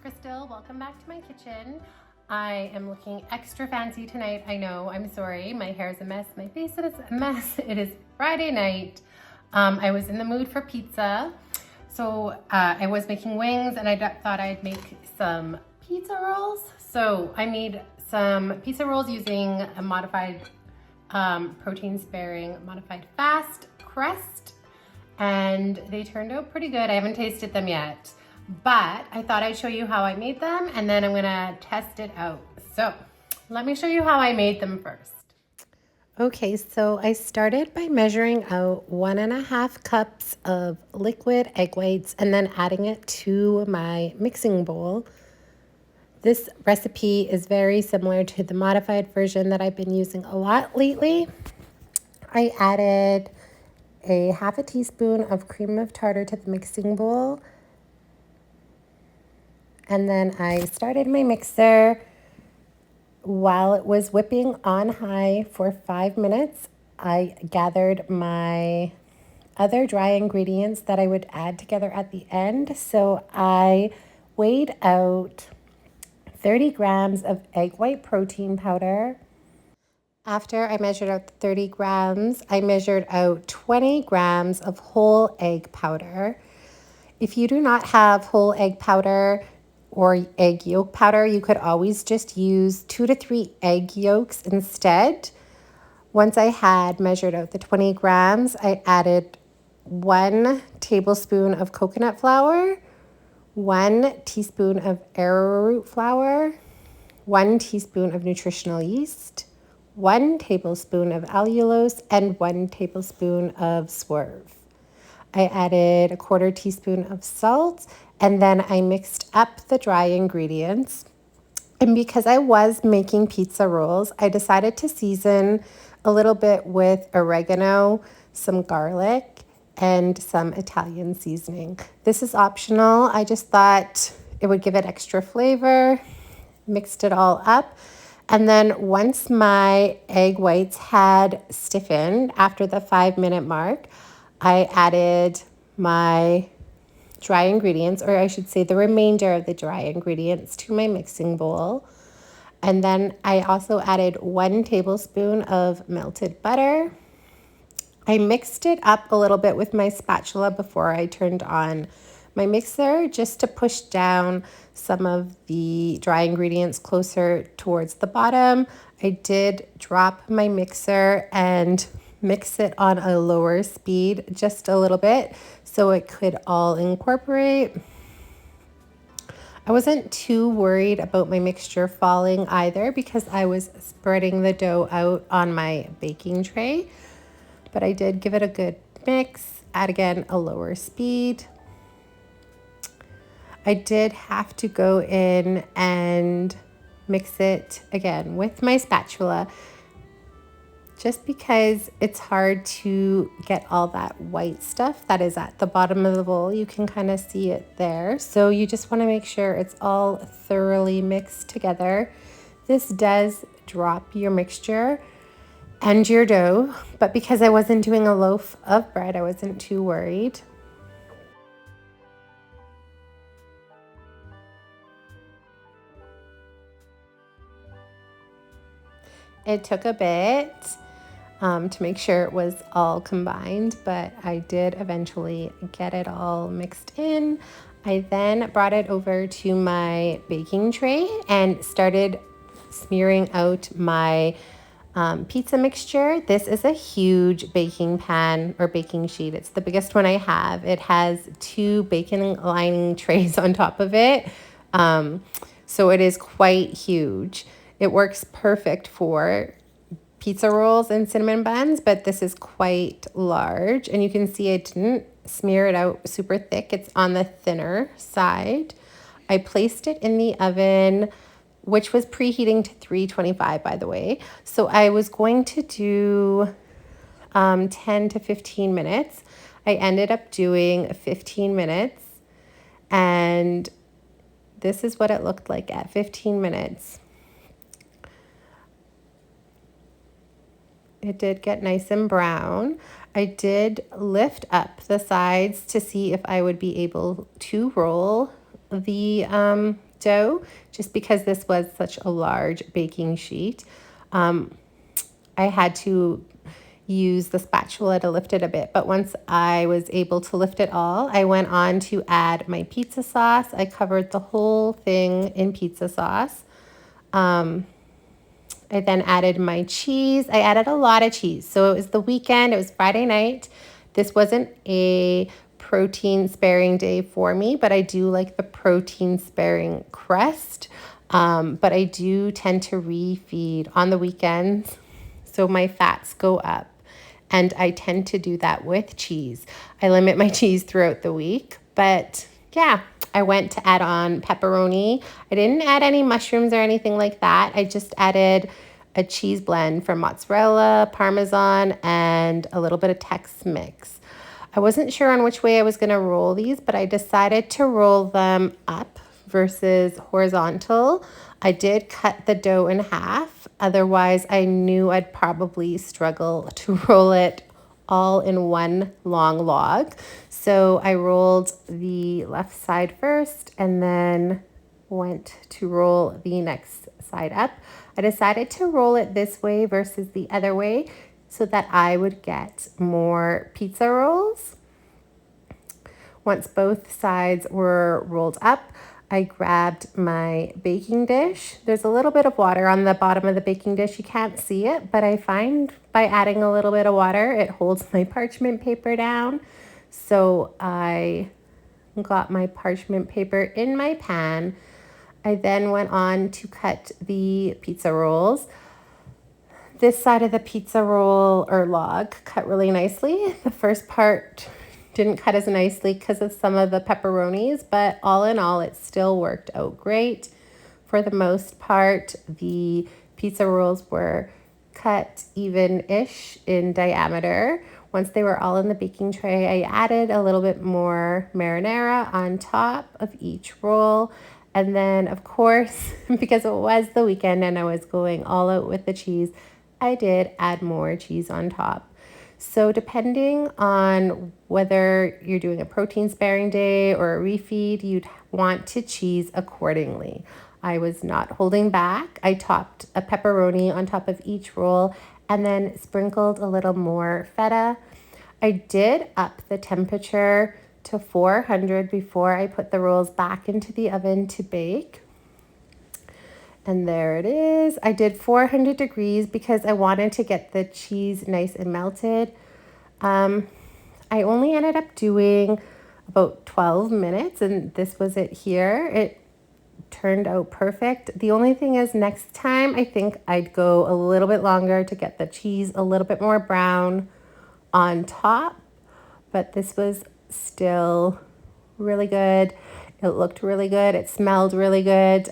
Crystal. Welcome back to my kitchen. I am looking extra fancy tonight. I know, I'm sorry. My hair is a mess. My face is a mess. It is Friday night. I was in the mood for pizza. So I was making wings and I thought I'd make some pizza rolls. So I made some pizza rolls using a modified protein sparing modified fast crust. And they turned out pretty good. I haven't tasted them yet, but I thought I'd show you how I made them and then I'm gonna test it out. So let me show you how I made them first. Okay, so I started by measuring out 1.5 cups of liquid egg whites and then adding it to my mixing bowl. This recipe is very similar to the modified version that I've been using a lot lately. I added a 1/2 teaspoon of cream of tartar to the mixing bowl. And then I started my mixer while it was whipping on high for 5 minutes. I gathered my other dry ingredients that I would add together at the end. So I weighed out 30 grams of egg white protein powder. After I measured out the 30 grams, I measured out 20 grams of whole egg powder. If you do not have whole egg powder or egg yolk powder, you could always just use 2 to 3 egg yolks instead. Once I had measured out the 20 grams, I added 1 tablespoon of coconut flour, 1 teaspoon of arrowroot flour, 1 teaspoon of nutritional yeast, 1 tablespoon of allulose, and 1 tablespoon of swerve. I added a 1/4 teaspoon of salt, and then I mixed up the dry ingredients. And because I was making pizza rolls, I decided to season a little bit with oregano, some garlic, and some Italian seasoning. This is optional. I just thought it would give it extra flavor. Mixed it all up. And then once my egg whites had stiffened after the 5-minute mark, I added my dry ingredients, or I should say the remainder of the dry ingredients, to my mixing bowl. And then I also added 1 tablespoon of melted butter. I mixed it up a little bit with my spatula before I turned on my mixer, just to push down some of the dry ingredients closer towards the bottom. I did drop my mixer and mix it on a lower speed just a little bit so it could all incorporate. I wasn't too worried about my mixture falling either because I was spreading the dough out on my baking tray, but I did give it a good mix at, again, a lower speed. I did have to go in and mix it again with my spatula just because it's hard to get all that white stuff that is at the bottom of the bowl. You can kind of see it there. So you just want to make sure it's all thoroughly mixed together. This does drop your mixture and your dough, but because I wasn't doing a loaf of bread, I wasn't too worried. It took a bit to make sure it was all combined, but I did eventually get it all mixed in. I then brought it over to my baking tray and started smearing out my pizza mixture. This is a huge baking pan or baking sheet. It's the biggest one I have. It has 2 bacon lining trays on top of it. So it is quite huge. It works perfect for pizza rolls and cinnamon buns, but this is quite large. And you can see I didn't smear it out super thick. It's on the thinner side. I placed it in the oven, which was preheating to 325, by the way. So I was going to do 10 to 15 minutes. I ended up doing 15 minutes. And this is what it looked like at 15 minutes. It did get nice and brown. I did lift up the sides to see if I would be able to roll the dough, just because this was such a large baking sheet. I had to use the spatula to lift it a bit, but once I was able to lift it all, I went on to add my pizza sauce. I covered the whole thing in pizza sauce. I then added my cheese. I added a lot of cheese. So it was the weekend, it was Friday night. This wasn't a protein sparing day for me, but I do like the protein sparing crust. But I do tend to refeed on the weekends, so my fats go up. And I tend to do that with cheese. I limit my cheese throughout the week, but yeah, I went to add on pepperoni. I didn't add any mushrooms or anything like that. I just added a cheese blend from mozzarella, Parmesan, and a little bit of Tex-Mix. I wasn't sure on which way I was gonna roll these, but I decided to roll them up versus horizontal. I did cut the dough in half. Otherwise, I knew I'd probably struggle to roll it all in one long log. So I rolled the left side first and then went to roll the next side up. I decided to roll it this way versus the other way so that I would get more pizza rolls. Once both sides were rolled up, I grabbed my baking dish. There's a little bit of water on the bottom of the baking dish. You can't see it, but I find by adding a little bit of water, it holds my parchment paper down. So I got my parchment paper in my pan. I then went on to cut the pizza rolls. This side of the pizza roll or log cut really nicely. The first part didn't cut as nicely because of some of the pepperonis, but all in all, it still worked out great. For the most part, the pizza rolls were cut even-ish in diameter. Once they were all in the baking tray, I added a little bit more marinara on top of each roll. And then, of course, because it was the weekend and I was going all out with the cheese, I did add more cheese on top. So depending on whether you're doing a protein sparing day or a refeed, you'd want to cheese accordingly. I was not holding back. I topped a pepperoni on top of each roll and then sprinkled a little more feta. I did up the temperature to 400 before I put the rolls back into the oven to bake. And there it is. I did 400 degrees because I wanted to get the cheese nice and melted. I only ended up doing about 12 minutes and this was it here. It turned out perfect. The only thing is next time I think I'd go a little bit longer to get the cheese a little bit more brown on top, but this was still really good. It looked really good. It smelled really good.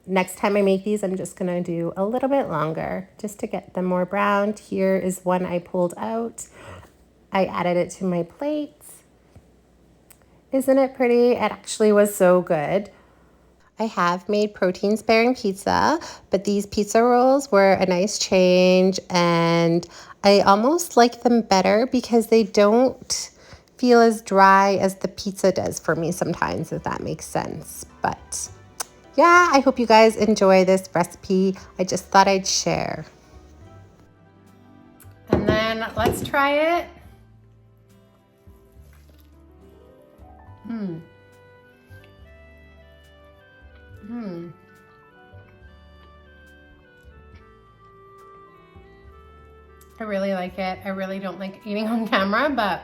Next time I make these, I'm just gonna do a little bit longer just to get them more browned. Here is one I pulled out. I added it to my plates. Isn't it pretty? It actually was so good. I have made protein sparing pizza, but these pizza rolls were a nice change and I almost like them better because they don't feel as dry as the pizza does for me sometimes, if that makes sense. But yeah, I hope you guys enjoy this recipe. I just thought I'd share. And then let's try it. I really like it. I really don't like eating on camera, but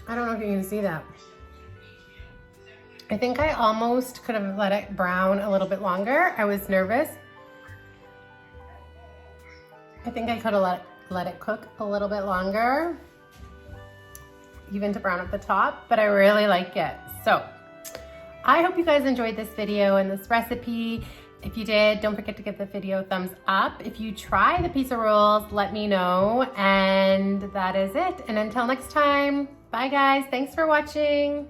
I don't know if you can see that. I think I almost could have let it brown a little bit longer. I was nervous. I think I could have let it cook a little bit longer, even to brown up the top, but I really like it. So I hope you guys enjoyed this video and this recipe. If you did, don't forget to give the video a thumbs up. If you try the pizza rolls, let me know. And that is it. And until next time, bye guys. Thanks for watching.